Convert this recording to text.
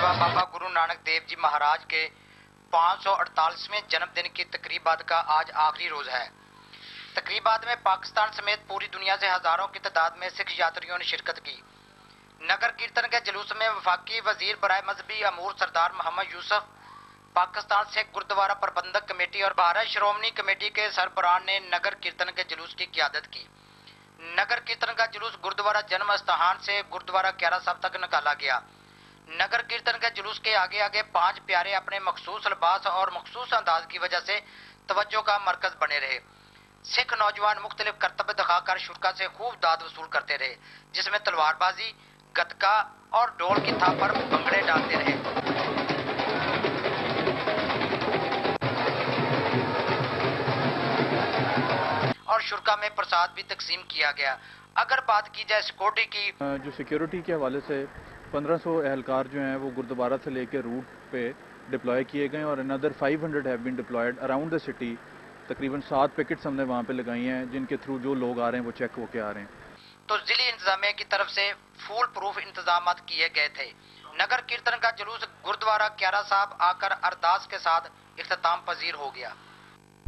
मरतबा बाबा गुरु नानक देव जी महाराज के 548वें जन्मदिन की तकरीबात का आज आखिरी रोज है। तकरीबात में पाकिस्तान समेत पूरी दुनिया से हजारों की तादाद में सिख यात्रियों ने शिरकत की। नगर कीर्तन के जुलूस में वफाकी वजीर बराए मजहबी अमूर सरदार मोहम्मद यूसुफ, पाकिस्तान सिख गुरुद्वारा प्रबंधक कमेटी और भारत श्रोमणी कमेटी के सरबराह ने नगर कीर्तन के जुलूस की क़ियादत की। नगर कीर्तन का जुलूस गुरुद्वारा जन्म स्थान से गुरुद्वारा क्यारा साहब तक निकाला गया। नगर कीर्तन के जुलूस के आगे आगे 5 प्यारे अपने मखसूस लिबास और मखसूस अंदाज की वजह से तवज्जो का मरकज बने रहे। सिख नौजवान मुख्तलिफ करतब दिखाकर शुरा से खूब दाद वसूल करते रहे, जिसमें तलवारबाजी, गतका और ढोल की थाप पर भंगड़े डालते रहे। और शुरा में प्रसाद भी तकसीम किया गया। अगर बात की जाए सिक्योरिटी की, जो सिक्योरिटी के हवाले से 1500 एहलकार जो हैं वो गुरुद्वारा से लेकर रूट पे डिप्लॉय किए गए और another 500 have been deployed around the city. तकरीबन 7 पैकेट्स हमने वहाँ पे लगाई हैं जिनके थ्रू जो लोग आ रहे हैं वो चेक होके आ रहे हैं। तो जिली इंतजामिया की तरफ से फुल प्रूफ इंतजाम किए गए थे। नगर कीर्तन का जुलूस गुरुद्वारा क्यारा साहब आकर अरदास के साथ इख्तिताम पजीर हो गया।